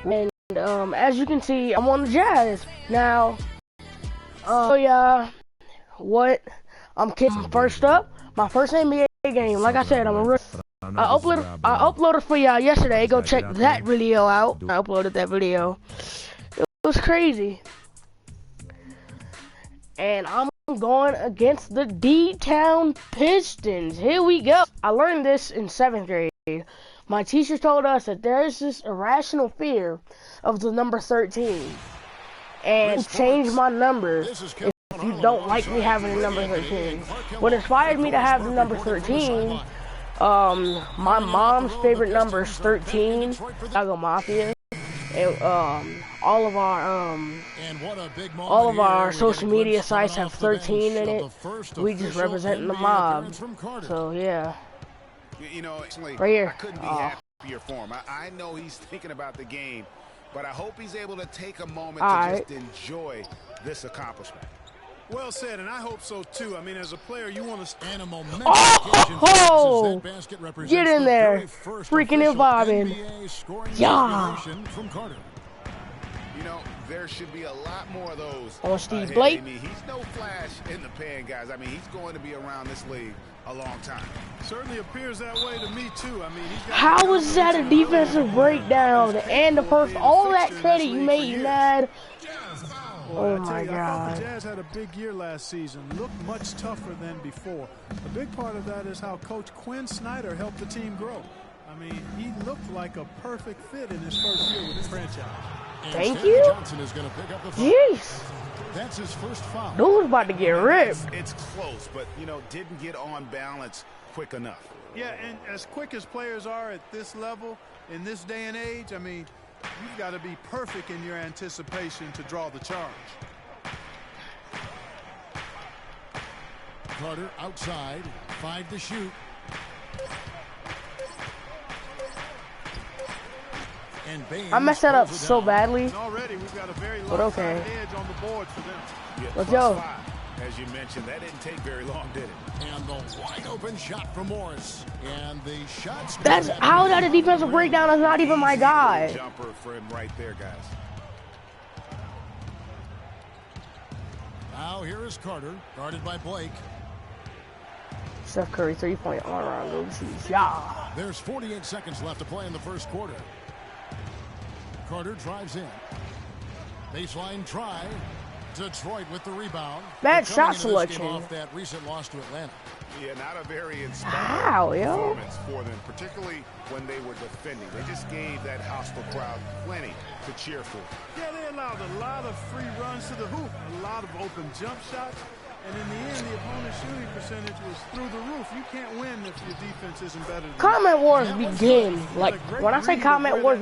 And as you can see, I'm on the Jazz now. So yeah, what I'm kidding. First up, my first NBA game. Like I said, I'm a rookie. I uploaded for y'all yesterday. Go check that video out. I uploaded that video. It was crazy. And I'm going against the D-Town Pistons. Here we go. I learned this in 7th grade. My teacher told us that there is this irrational fear of the number 13. And change my number if you don't like me having the number 13. What inspired me to have the number 13, my mom's favorite number is 13, Chicago Mafia. And all of our social media sites have 13 in it. We just representing the mob. So yeah. You know, right here. I couldn't be happier for him. I know he's thinking about the game, but I hope he's able to take a moment to just enjoy this accomplishment. Well said, and I hope so too. I mean, as a player, you want to stand a momentum. Oh! Get in there, freaking involving. Yeah. From Carter. You know, there should be a lot more of those. On Steve Blake. I mean, he's no flash in the pan, guys. I mean, he's going to be around this league a long time. Certainly appears that way to me too. I mean, how was that a defensive breakdown and the first all that credit you made, Nad? Oh my God. I thought the Jazz had a big year last season. Looked much tougher than before. A big part of that is how Coach Quinn Snyder helped the team grow. I mean, he looked like a perfect fit in his first year with the franchise. Thank you. Jeez. That's his first foul. Dude's about to get ripped. It's close, but, you know, didn't get on balance quick enough. Yeah, and as quick as players are at this level, in this day and age, I mean, you've got to be perfect in your anticipation to draw the charge. Carter outside, 5 to shoot. I messed that up so badly. But okay. Let's go. As you mentioned, that didn't take very long, did it? And the wide open shot from Morris. And the shots. That's how that a defensive breakdown is not even my guy. Jumper for him right there, guys. Now here is Carter, guarded by Blake. Steph Curry 3-point all-around overseas. Yeah. There's 48 seconds left to play in the first quarter. Carter drives in. Baseline try. Detroit with the rebound. Bad shot selection. Off that recent loss to Atlanta. Yeah, not a very inspiring performance for them, particularly when they were defending. They just gave that hostile crowd plenty to cheer for. Yeah, they allowed a lot of free runs to the hoop, a lot of open jump shots. And in the end, the opponent's shooting percentage was through the roof. You can't win if your defense isn't better than Comment wars begin. Like, when I say comment wars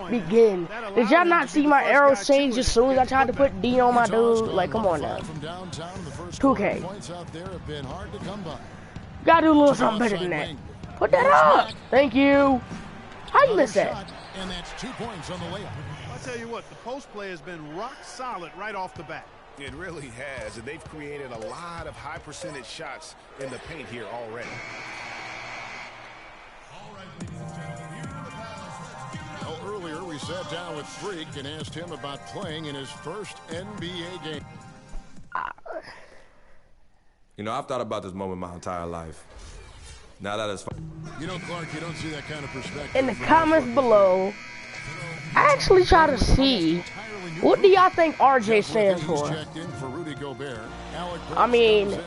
begin. Did y'all not see my arrows change as soon as I tried to put D on my dude? Like, come on now. 2K. Gotta do a little something better than that. Put that up. Thank you. How you miss that? And that's 2 points on the layup. I'll tell you what, the post play has been rock solid right off the bat. It really has, and they've created a lot of high percentage shots in the paint here already. Well, earlier we sat down with Freak and asked him about playing in his first NBA game. You know, I've thought about this moment my entire life. Now that it's fun. You know, Clark, you don't see that kind of perspective. In the comments below, I actually try to see, what do y'all think RJ stands for? I mean,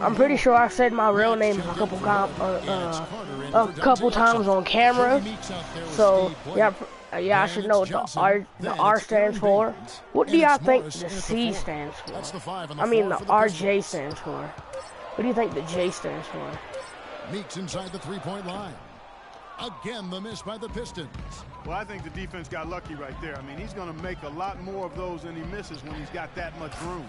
I'm pretty sure I said my real name a couple times on camera. So yeah, I should know what the R stands for. What do y'all think the C stands for? I mean, the RJ stands for. What do you think the J stands for? Meeks inside the three-point line. Again, the miss by the Pistons. Well, I think the defense got lucky right there. I mean, he's going to make a lot more of those than he misses when he's got that much room.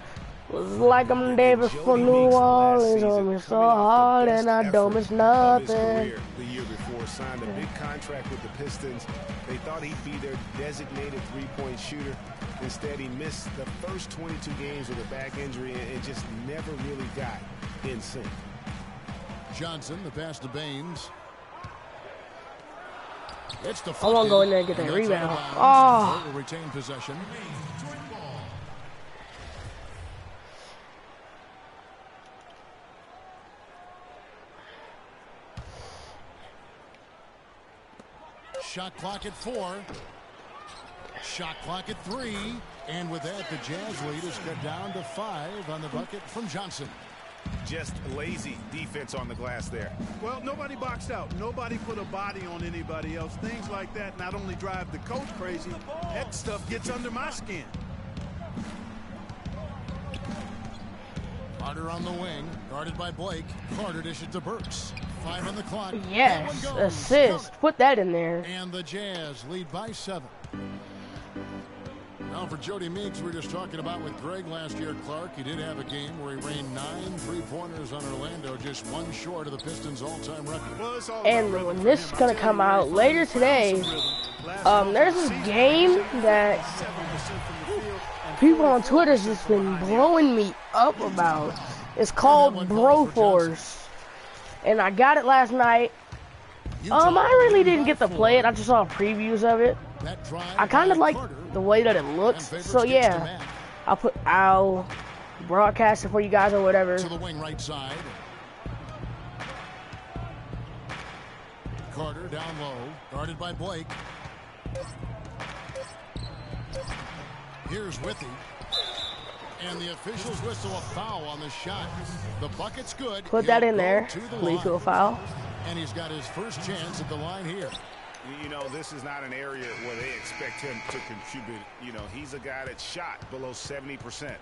Was like I'm Davis for New Orleans, on me so hard, and I don't miss nothing. The year before, signed a big contract with the Pistons. They thought he'd be their designated three-point shooter. Instead, he missed the first 22 games with a back injury and just never really got in sync. Johnson, the pass to Baines. It's I want to go in there and get that and that's out rebound. of bounds. Oh. Will retain possession. Shot clock at 4. Shot clock at 3. And with that, the Jazz lead is cut down to 5 on the bucket from Johnson. Just lazy defense on the glass there. Well, nobody boxed out. Nobody put a body on anybody else. Things like that not only drive the coach crazy, that stuff gets under my skin. Carter on the wing, guarded by Blake. Carter dishes to Burks. 5 on the clock. Yes, assist. Put that in there. And the Jazz lead by 7. Now for Jody Meeks, we were just talking about with Greg last year, Clark. He did have a game where he rained 9 3-pointers on Orlando, just 1 short of the Pistons' all-time record. Well, And when this is going to come out later today, there's this game that people on Twitter's just been blowing me up about. It's called Broforce. And I got it last night. I really didn't get to play it. I just saw previews of it. I kind of like the way that it looks. So yeah, I'll broadcast it for you guys or whatever. To the wing right side. Carter down low, guarded by Blake. Here's Withy. And the officials whistle a foul on the shot. The bucket's good. Put that in there. Lead to a foul. And he's got his first chance at the line here. You know, this is not an area where they expect him to contribute. You know, he's a guy that shot below 70%.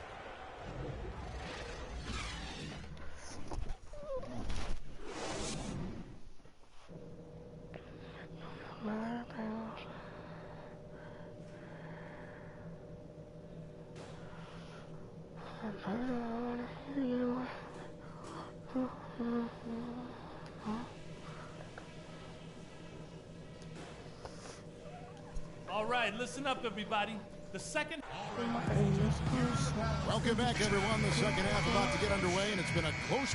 All right, listen up, everybody. The second. Welcome back, everyone. The second half about to get underway, and it's been a close.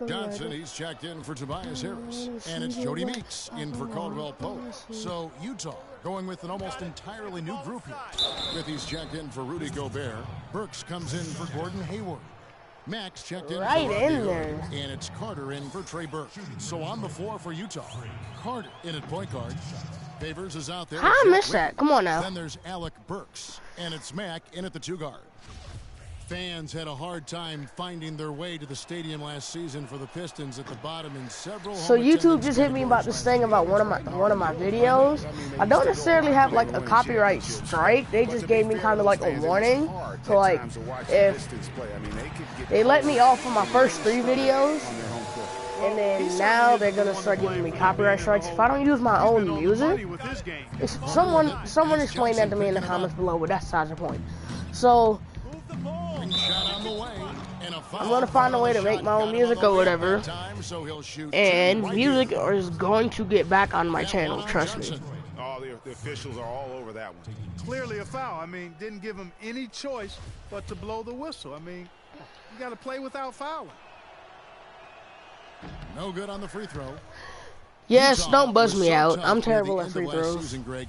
Johnson, he's checked in for Tobias Harris, and it's Jody Meeks in for Caldwell Pope. So Utah going with an almost entirely new group here. With he's checked in for Rudy Gobert. Burks comes in for Gordon Hayward. Max checked in Right for in Robbie there. Earl, and it's Carter in for Trey Burke. So on the floor for Utah, Carter in at point guard. Favors is out there. How I missed that? Come on now. Then there's Alec Burks, and it's Mack in at the 2 guard. Fans had a hard time finding their way to the stadium last season for the Pistons at the bottom in several. So YouTube just hit me about this thing about one of my videos. I don't necessarily have like a copyright strike. They just gave me kind of like a warning. So like if they let me off of my first 3 videos, and then now they're gonna start giving me copyright strikes if I don't use my own music. Someone explain that to me in the comments below, but that's besides the point. So I'm gonna find a way to make my own music or whatever, and music is going to get back on my channel, trust me. Oh, the officials are all over that one. Clearly a foul. I mean, didn't give him any choice but to blow the whistle. I mean, you got to play without fouling. No good on the free throw. Yes, Utah don't buzz was me so out. tough I'm near terrible the at end free of last throws. season, Greg.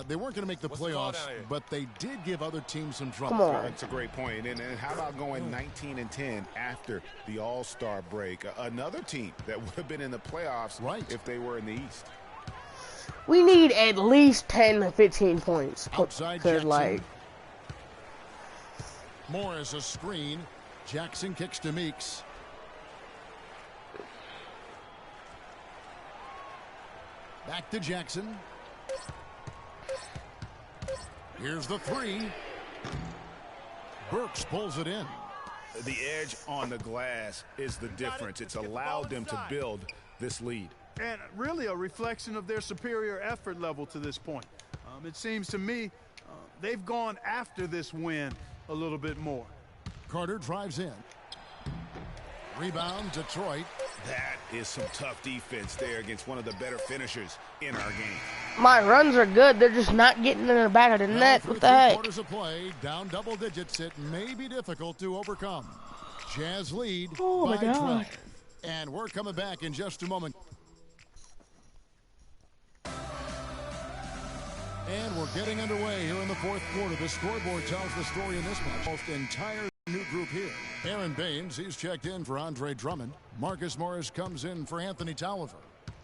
They weren't going to make the playoffs, but they did give other teams some trouble. Come on. That's a great point. And how about going 19-10 after the All-Star break? Another team that would have been in the playoffs if they were in the East. We need at least 10 to 15 points. Outside Because, Jackson. like, Morris a screen. Jackson kicks to Meeks. Back to Jackson. Here's the 3. Burks pulls it in. The edge on the glass is the difference. It's allowed them to build this lead. And really a reflection of their superior effort level to this point. It seems to me they've gone after this win a little bit more. Carter drives in. Rebound, Detroit. That is some tough defense there against one of the better finishers in our game. my runs are good. They're just not getting in the back of the net. What the heck? Quarters of play, down double digits. It may be difficult to overcome. Jazz lead Oh my by God. 12. And we're coming back in just a moment. And we're getting underway here in the fourth quarter. The scoreboard tells the story in this match. Almost entire new group here. Aaron Baines, he's checked in for Andre Drummond. Marcus Morris comes in for Anthony Tolliver.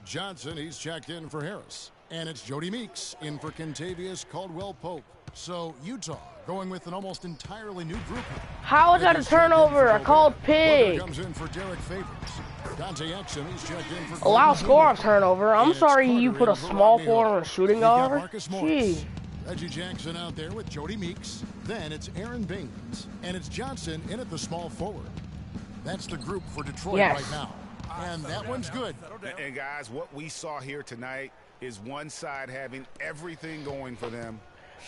Johnson, he's checked in for Harris. And it's Jody Meeks in for Kentavious Caldwell-Pope. So Utah going with an almost entirely new group here. How is that a turnover? I called pig. Comes in for Derek Favors. Dante Exum, he's checked in for Allow Gordon score Jr. on turnover. I'm And it's sorry Carter you put a in for small Rodney forward Hood. and a shooting We've got guard. Marcus Morris. Gee. Reggie Jackson out there with Jody Meeks. Then it's Aaron Baines. And it's Johnson in at the small forward. That's the group for Detroit right now. And that one's good. And guys, what we saw here tonight is one side having everything going for them.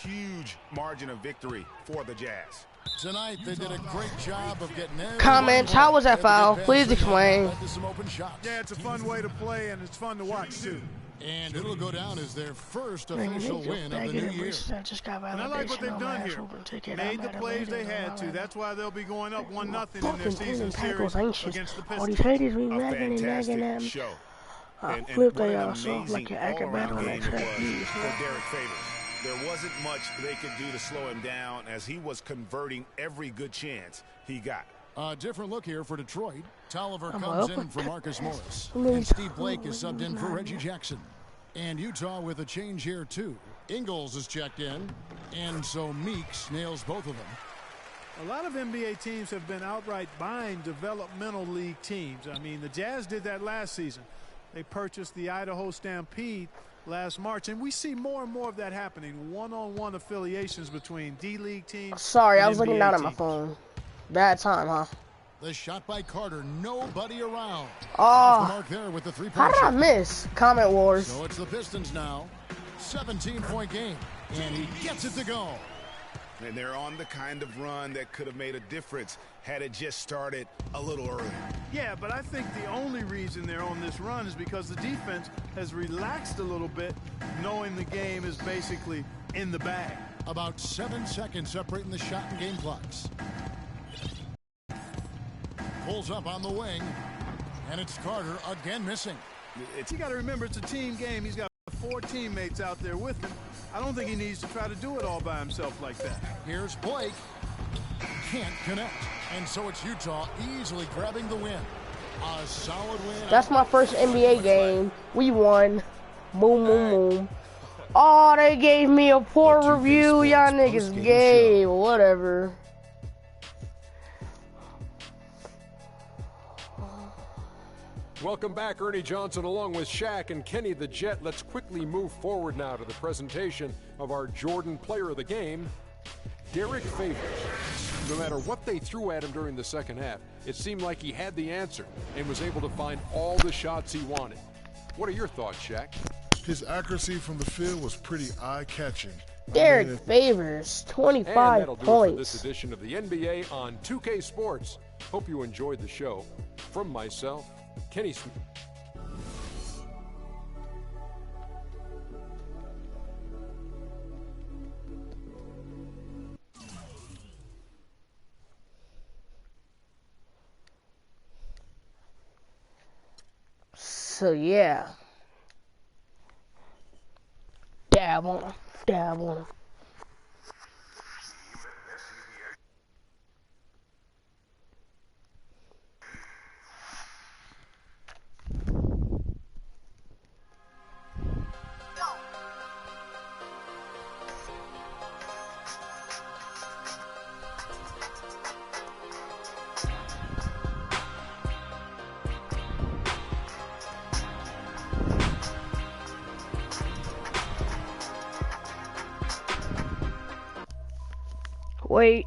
Huge margin of victory for the Jazz. Tonight they did a great job of getting everyone Comments, how was that foul? involved. Please explain. Led to some open shots. Yeah, it's a fun way to play, and it's fun to watch, too. And it'll go down as their first Man, official they win just of the new bagging year. it. I just got And I like what validation they've on done my here. Super ticket. Made the I'm plays they at a had to. rating. That's why they'll be going up 1-0 in their Fucking season Packers series anxious. against the All these Pistons. haters be A nagging and nagging fantastic them. show. And Flip what they an ass off like amazing an acrobat on all-around that game it track. was for Derek Favors. There wasn't much they could do to slow him down as he was converting every good chance he got. A different look here for Detroit. Tolliver I'm comes up. in for Marcus Morris. Really And Steve Blake is tough. subbed in for Reggie Jackson. And Utah with a change here, too. Ingles is checked in. And so Meeks nails both of them. A lot of NBA teams have been outright buying developmental league teams. I mean, the Jazz did that last season. They purchased the Idaho Stampede last March, and we see more and more of that happening. One-on-one affiliations between D-League teams. Sorry, I and was looking NBA down at my teams. phone. Bad time, huh? The shot by Carter. Nobody around. Oh, Off the mark there with the three-point how did I shot. miss? Comment wars. So it's the Pistons now. 17-point game. And he gets it to go. And they're on the kind of run that could have made a difference had it just started a little earlier. Yeah, but I think the only reason they're on this run is because the defense has relaxed a little bit, knowing the game is basically in the bag. About 7 seconds separating the shot and game clocks. Pulls up on the wing. And it's Carter again missing. You got to remember, it's a team game. He's got 4 teammates out there with him. I don't think he needs to try to do it all by himself like that. Here's Blake. Can't connect. And so it's Utah easily grabbing the win. A solid win. That's my first NBA game. We won. Boom, boom, boom. Oh, they gave me a poor The 2K review. Y'all Sports niggas postgame gay. show. Whatever. Welcome back, Ernie Johnson, along with Shaq and Kenny the Jet. Let's quickly move forward now to the presentation of our Jordan Player of the Game, Derek Favors. No matter what they threw at him during the second half, it seemed like he had the answer and was able to find all the shots he wanted. What are your thoughts, Shaq? His accuracy from the field was pretty eye-catching. Derek Favors, And 25 that'll do it for this points. edition of the NBA on 2K Sports. Hope you enjoyed the show. From myself, Kenny Smith. So, yeah. Dab on him. Dab on him. Wait.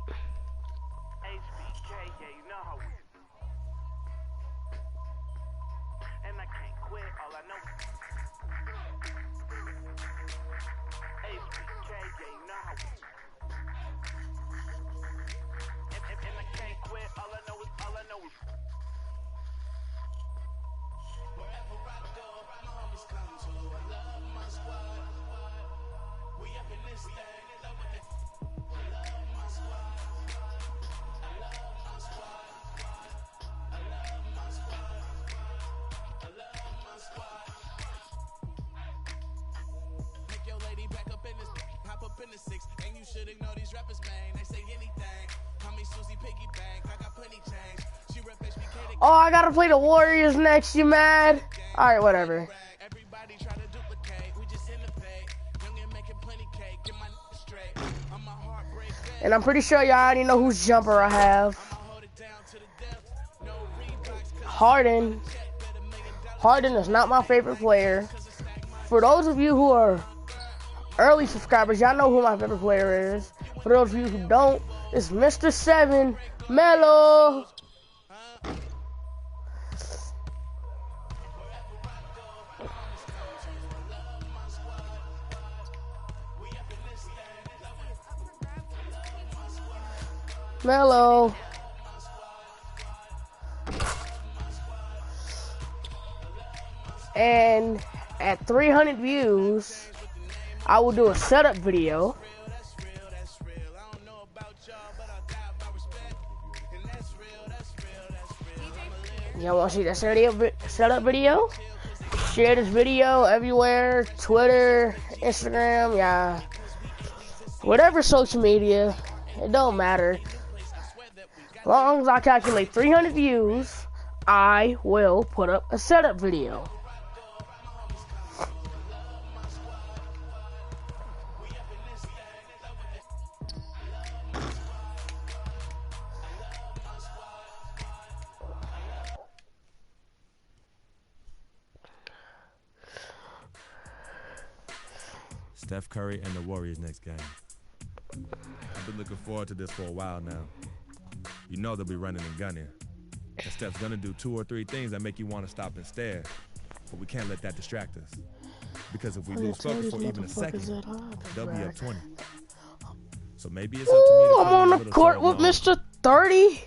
Oh, I gotta play the Warriors next, you mad? Alright, whatever. And I'm pretty sure y'all already know whose jumper I have. Harden. Harden is not my favorite player. For those of you who are early subscribers, y'all know who my favorite player is. For those of you who don't, it's Mr. 7, Melo. Melo. And at 300 views, I will do a setup video. Y'all want to see that setup video? Share this video everywhere, Twitter, Instagram, yeah. Whatever social media, it don't matter. As long as I calculate 300 views, I will put up a setup video. Steph Curry and the Warriors next game. I've been looking forward to this for a while now. You know they'll be running and gunning. And Steph's gonna do 2 or 3 things that make you want to stop and stare. But we can't let that distract us. Because if we lose focus for even a second, they'll be up 20. So maybe it's up to me to I'm on the court with Mr. 30,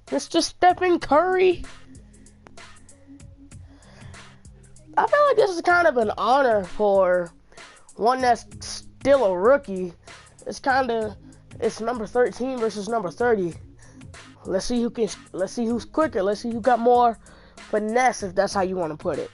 Mr. Stephen Curry. I feel like this is kind of an honor for one that's still a rookie. It's number 13 versus number 30. Let's see who's quicker. Let's see who got more finesse, if that's how you want to put it.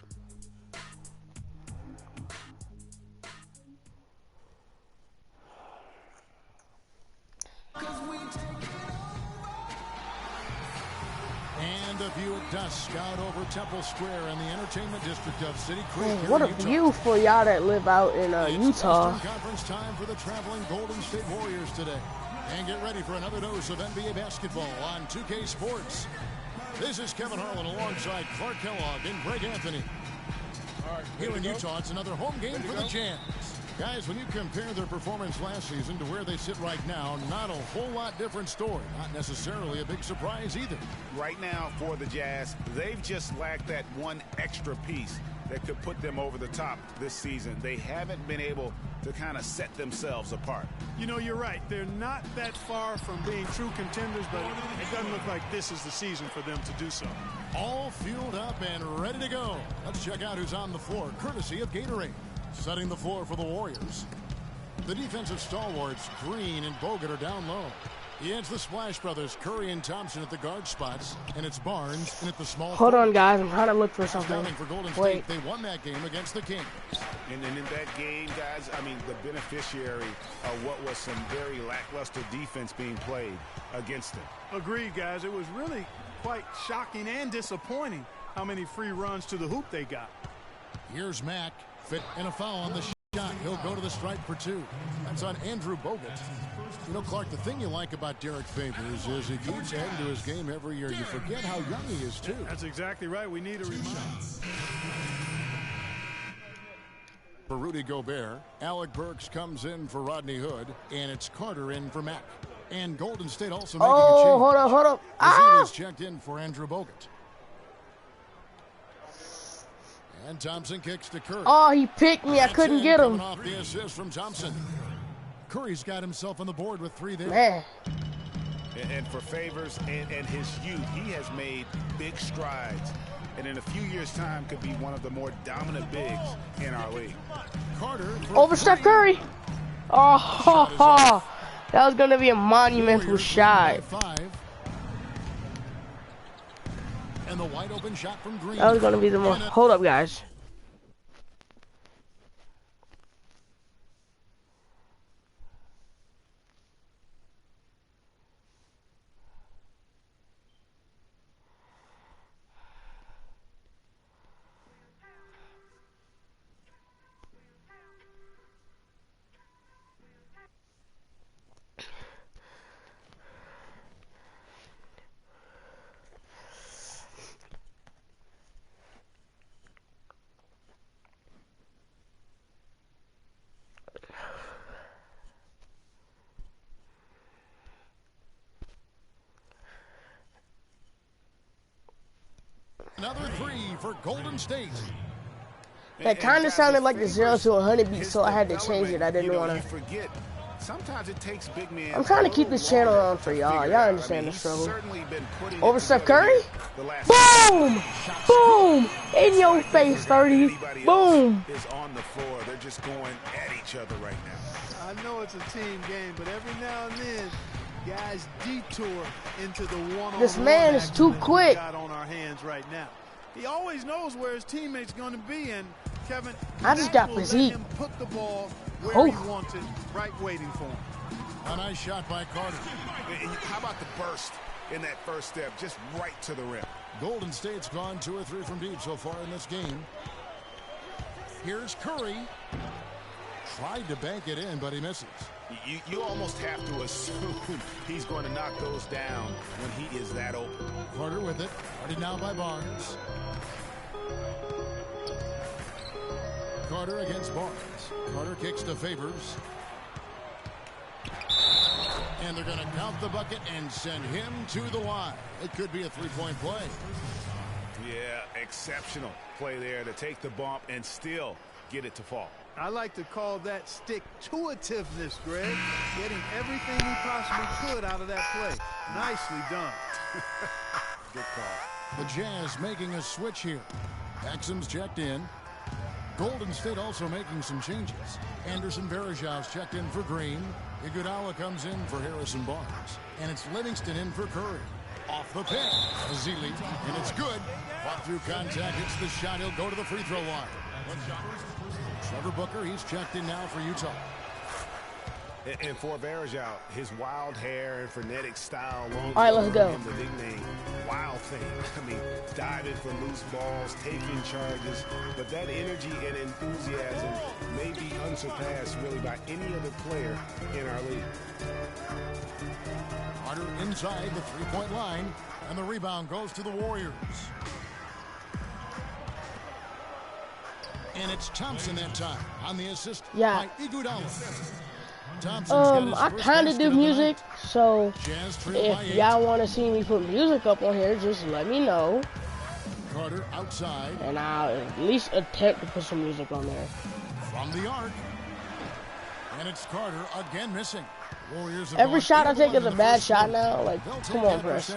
And a view at dusk out over Temple Square in the entertainment district of City Creek. Man, what a view for y'all that live out in Utah. Conference time for the traveling Golden State Warriors today. And get ready for another dose of NBA basketball on 2K Sports. This is Kevin Harlan alongside Clark Kellogg and Greg Anthony. Here in Utah, it's another home game for the Jazz. Guys, when you compare their performance last season to where they sit right now, not a whole lot different story. Not necessarily a big surprise either. Right now for the Jazz, they've just lacked that one extra piece that could put them over the top this season. They haven't been able to kind of set themselves apart. You know, you're right. They're not that far from being true contenders, but it doesn't look like this is the season for them to do so. All fueled up and ready to go. Let's check out who's on the floor, courtesy of Gatorade. Setting the floor for the Warriors. The defensive stalwarts, Green and Bogut, are down low. He adds the Splash Brothers, Curry and Thompson at the guard spots, and it's Barnes and at the small. Hold on, guys. I'm trying to look for something. For Golden State, they won that game against the Kings. And in that game, guys, I mean, the beneficiary of what was some very lackluster defense being played against them. Agreed, guys. It was really quite shocking and disappointing how many free runs to the hoop they got. Here's Mack. Fit and a foul on the shot. He'll go to the stripe for 2. That's on Andrew Bogut. You know, Clark, the thing you like about Derek Favors is he keeps adding to his game every year. You forget how young he is, too. That's exactly right. We need a reminder. For Rudy Gobert, Alec Burks comes in for Rodney Hood, and it's Carter in for Mack. And Golden State also making a change. Oh, hold up. He's checked in for Andrew Bogut. And Thompson kicks to Curry. Oh, he picked me. I couldn't get him. Off the assist from Thompson. Curry's got himself on the board with 3 there. Man. And for Favors and his youth, he has made big strides. And in a few years' time, could be one of the more dominant bigs in our league. Carter over Steph Curry. Oh, that was going to be a monumental shot. 5. And the wide open shot from Green. That was going to be the most. Hold up, guys. for Golden State. That kind of sounded like the 0 to 100 beat, so I had to change it. I didn't want to. Sometimes it takes big men. I'm trying to keep this channel on for y'all. Y'all understand the struggle. Over Steph Curry. Boom! Boom! In your face, 30. Boom! Is on the floor. They're just going at each other right now. I know it's a team game, but every now and then, guys detour into the one-on-one. This man is too quick. Got on our hands right now. He always knows where his teammate's going to be, and Kevin, I just got physique. him put the ball where he wanted, right waiting for him. A nice shot by Carter. How about the burst in that first step, just right to the rim? Golden State's gone 2 or 3 from deep so far in this game. Here's Curry. Tried to bank it in, but he misses. You almost have to assume he's going to knock those down when he is that open. Carter with it. Guarded now by Barnes. Carter against Barnes. Carter kicks to Favors. And they're going to count the bucket and send him to the line. It could be a three-point play. Yeah, exceptional play there to take the bump and still get it to fall. I like to call that stick-to-itiveness, Greg. Getting everything he possibly could out of that play. Nicely done. Good call. The Jazz making a switch here. Exum's checked in. Golden State also making some changes. Anderson Varejau's checked in for Green. Iguodala comes in for Harrison Barnes. And it's Livingston in for Curry. Off the pick. Azili. And it's good. Fought through contact. Hits the shot. He'll go to the free throw line. Trevor Booker, he's checked in now for Utah. And for Varejao, his wild hair and frenetic style. All right, let's go. The nickname, Wild Thing. I mean, diving for loose balls, taking charges. But that energy and enthusiasm may be unsurpassed really by any other player in our league. Carter inside the three-point line, and the rebound goes to the Warriors. And it's Thompson that time on the assist by Iguodala. I kind of do music, so if y'all want to see me put music up on here, just let me know. Carter outside. And I'll at least attempt to put some music on there. From the arc. And it's Carter again missing. Warriors every shot I take is a bad shot now. Like, come on, Chris.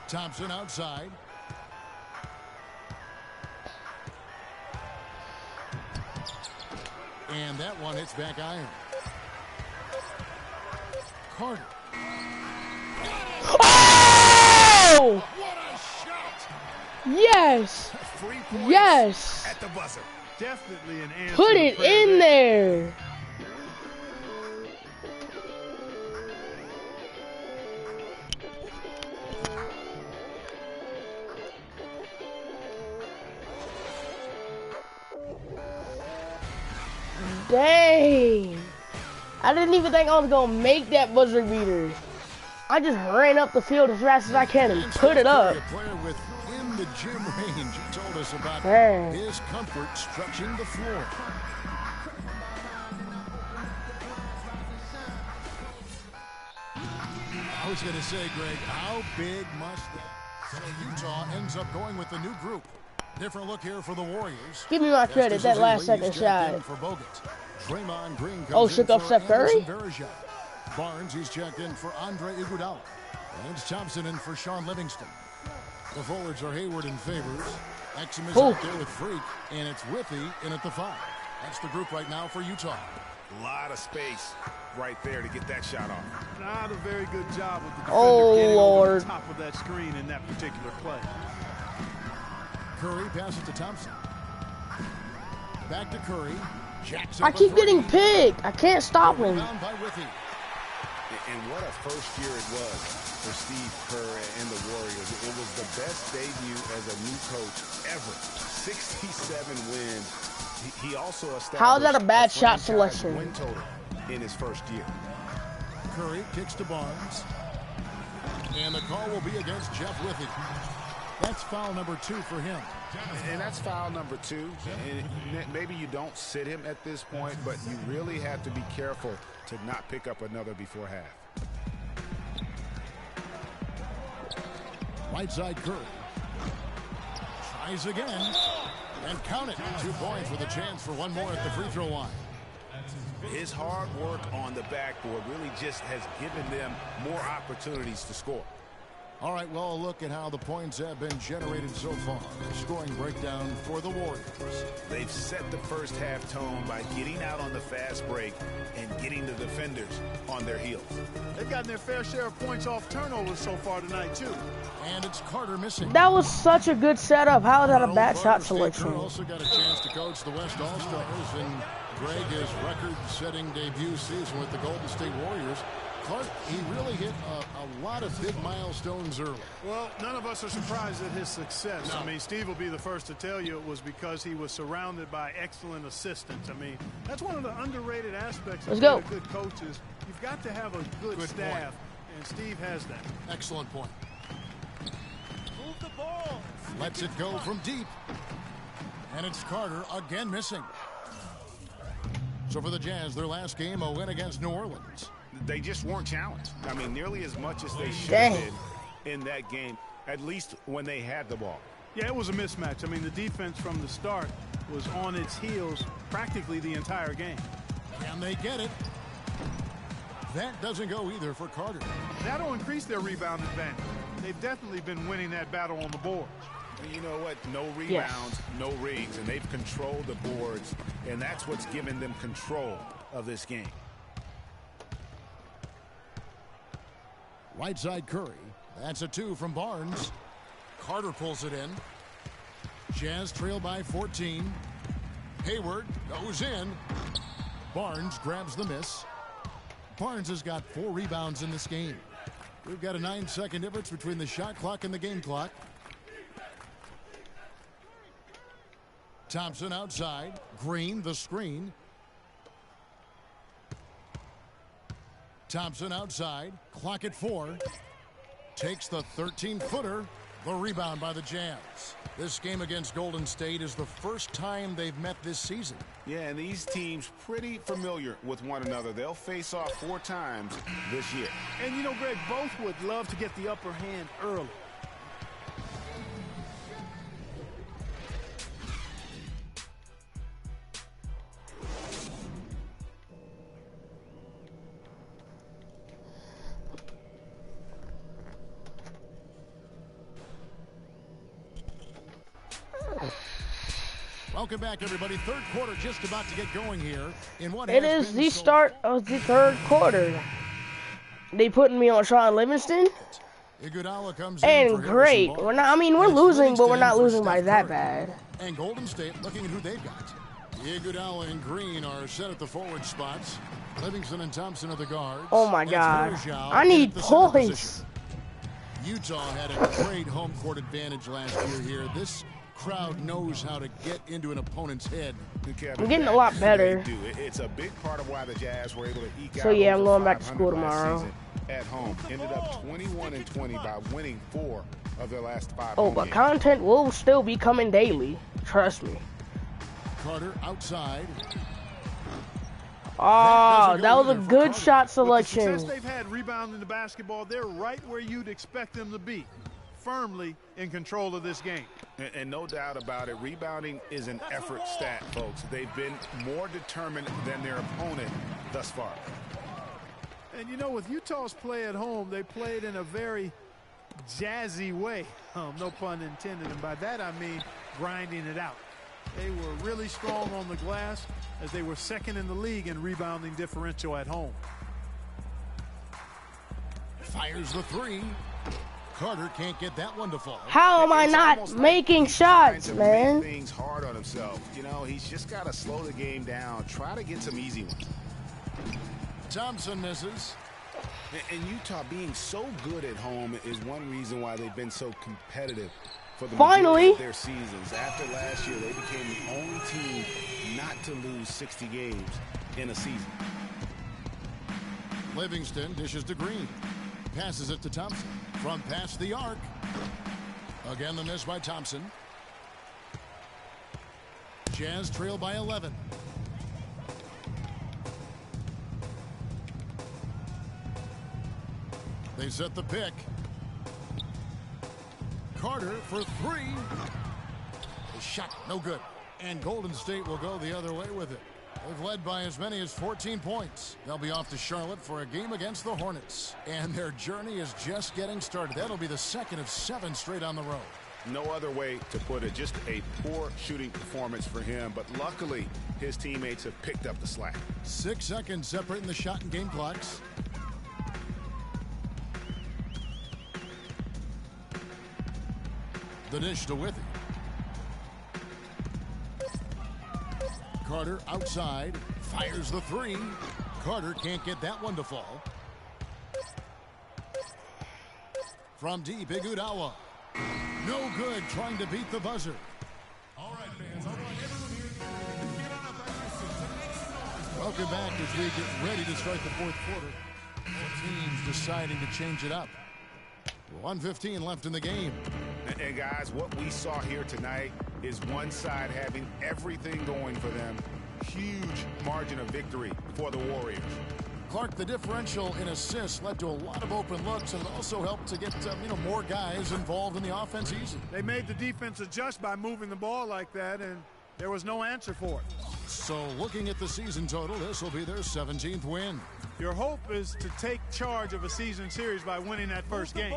Thompson outside. And that one hits back iron. Carter. Oh! What a shot! Yes! Yes! At the buzzer. Definitely an answer. Put it in there. Dang. I didn't even think I was going to make that buzzer beater. I just ran up the field as fast as I can and put it up. Player within the gym range. He told us about his comfort stretching the floor. I was going to say, Greg, how big must that? So Utah ends up going with the new group. Different look here for the Warriors. Give me my credit, that last second shot. For Bogut. Draymond Green shook up Steph Curry? Barnes, he's checked in for Andre Iguodala. And it's Thompson in for Sean Livingston. The forwards are Hayward and Favors. Exum is out there with Freak, and it's Withy in at the 5. That's the group right now for Utah. A lot of space right there to get that shot off. Not a very good job with the defender getting over the top of that screen in that particular play. Curry passes to Thompson. Back to Curry. I keep getting picked. I can't stop him. And what a first year it was for Steve Kerr and the Warriors. It was the best debut as a new coach ever. 67 wins. He also established how is that a bad shot selection? Win total in his first year. Curry kicks to Barnes. And the call will be against Jeff Withy. That's foul number 2 for him. And that's foul number 2. And maybe you don't sit him at this point, but you really have to be careful to not pick up another before half. Right side Curry. Tries again. And count it. 2 points with a chance for one more at the free throw line. His hard work on the backboard really just has given them more opportunities to score. All right, well, a look at how the points have been generated so far. Scoring breakdown for the Warriors. They've set the first half tone by getting out on the fast break and getting the defenders on their heels. They've gotten their fair share of points off turnovers so far tonight, too. And it's Carter missing. That was such a good setup. How is that a bad shot selection? Carter also got a chance to coach the West All-Stars, and Greg, his record-setting debut season with the Golden State Warriors. Clark, he really hit a lot of big milestones early. Well, none of us are surprised at his success. No. I mean, Steve will be the first to tell you it was because he was surrounded by excellent assistants. I mean, that's one of the underrated aspects of being a good coach is you've got to have a good staff, and Steve has that. Excellent point. Move the ball. Lets it go from deep. And it's Carter again missing. So for the Jazz, their last game, a win against New Orleans. They just weren't challenged. I mean, nearly as much as they should have been in that game, at least when they had the ball. Yeah, it was a mismatch. I mean, the defense from the start was on its heels practically the entire game. Can they get it? That doesn't go either for Carter. That'll increase their rebound advantage. They've definitely been winning that battle on the board. You know what? No rebounds, no rings, and they've controlled the boards, and that's what's given them control of this game. Right side Curry. That's a 2 from Barnes. Carter pulls it in. Jazz trail by 14. Hayward goes in. Barnes grabs the miss. Barnes has got 4 rebounds in this game. We've got a 9-second difference between the shot clock and the game clock. Thompson outside. Green the screen. Thompson outside. Clock at 4. Takes the 13-footer. The rebound by the Jazz. This game against Golden State is the first time they've met this season. Yeah, and these teams pretty familiar with one another. They'll face off 4 times this year. And you know, Greg, both would love to get the upper hand early. Welcome back, everybody. Third quarter just about to get going here. In what it is the start of the third quarter. They putting me on Sean Livingston. Iguodala comes and great. We're not. I mean, we're losing, but we're not losing by that bad. And Golden State looking at who they've got. Iguodala and Green are set at the forward spots. Livingston and Thompson are the guards. Oh my God! I need points. Utah had a great home court advantage last year here. This crowd knows how to get into an opponent's head. I'm getting a lot better. It's a big part of why the Jazz were able to eke out. So yeah, I'm going back to school tomorrow. At home, ended up 21-20 by winning 4 of their last 5. Oh, but content will still be coming daily. Trust me. Carter outside. Oh, that was a good shot selection. The success they've had rebounding the basketball, they're right where you'd expect them to be. Firmly in control of this game. And no doubt about it, rebounding is an effort stat, folks. They've been more determined than their opponent thus far. And you know, with Utah's play at home, they played in a very jazzy way. No pun intended. And by that I mean grinding it out. They were really strong on the glass as they were second in the league in rebounding differential at home. Fires the 3. Carter can't get that one to fall. How am I not making shots, man? Make things hard on himself. You know, he's just got to slow the game down. Try to get some easy ones. Thompson misses. And Utah being so good at home is one reason why they've been so competitive for the majority of their seasons. After last year, they became the only team not to lose 60 games in a season. Livingston dishes to Green. Passes it to Thompson. From past the arc. Again, the miss by Thompson. Jazz trail by 11. They set the pick. Carter for three. The shot, no good. And Golden State will go the other way with it. They've led by as many as 14 points. They'll be off to Charlotte for a game against the Hornets. And their journey is just getting started. That'll be the second of 7 straight on the road. No other way to put it. Just a poor shooting performance for him. But luckily, his teammates have picked up the slack. 6 seconds separating the shot and game clocks. The dish to Withy. Carter outside, fires the three. Carter can't get that one to fall. From deep, Iguodala. No good, trying to beat the buzzer. All right, fans, I want everyone here to get on up out of your seats and make some noise. Welcome back as we get ready to start the fourth quarter. Both teams deciding to change it up. 1:15 left in the game. And guys, what we saw here tonight is one side having everything going for them. Huge margin of victory for the Warriors. Clark, the differential in assists led to a lot of open looks, and it also helped to get more guys involved in the offense easy. They made the defense adjust by moving the ball like that, and there was no answer for it. So looking at the season total, this will be their 17th win. Your hope is to take charge of a season series by winning that first game.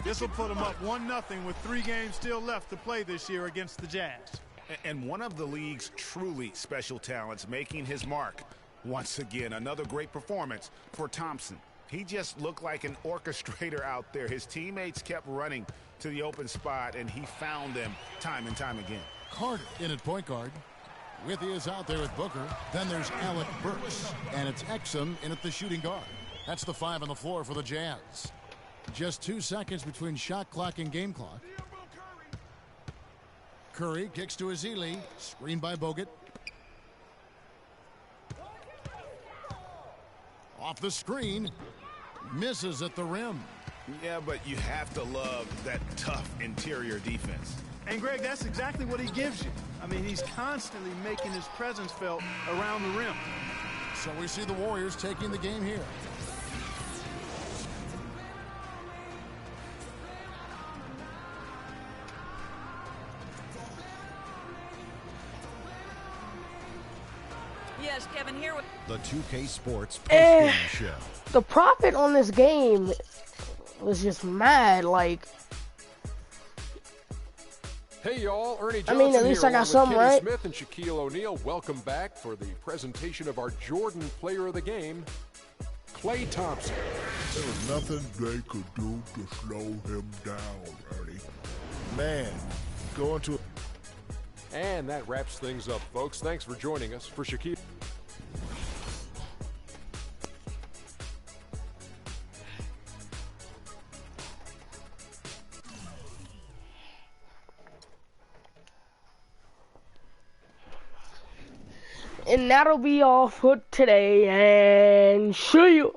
This will put them up 1-0 with 3 games still left to play this year against the Jazz. And one of the league's truly special talents making his mark. Once again, another great performance for Thompson. He just looked like an orchestrator out there. His teammates kept running to the open spot, and he found them time and time again. Carter in at point guard. Withy is out there with Booker. Then there's Alec Burks. And it's Exum in at the shooting guard. That's the 5 on the floor for the Jazz. Just 2 seconds between shot clock and game clock. Curry kicks to Ezeli. Screened by Bogut. Off the screen. Misses at the rim. Yeah, but you have to love that tough interior defense. And, Greg, that's exactly what he gives you. I mean, he's constantly making his presence felt around the rim. So we see the Warriors taking the game here. Yes, Kevin, here with the 2K Sports postgame show. The profit on this game was just mad. Like, Hey y'all, Ernie Johnson I mean, at least here, I got along with something Kenny right. Smith and Shaquille O'Neal. Welcome back for the presentation of our Jordan Player of the Game, Klay Thompson. There was nothing they could do to slow him down, Ernie. Man, going to... And that wraps things up, folks. Thanks for joining us. For Shaquille. And that'll be all for today, and see you.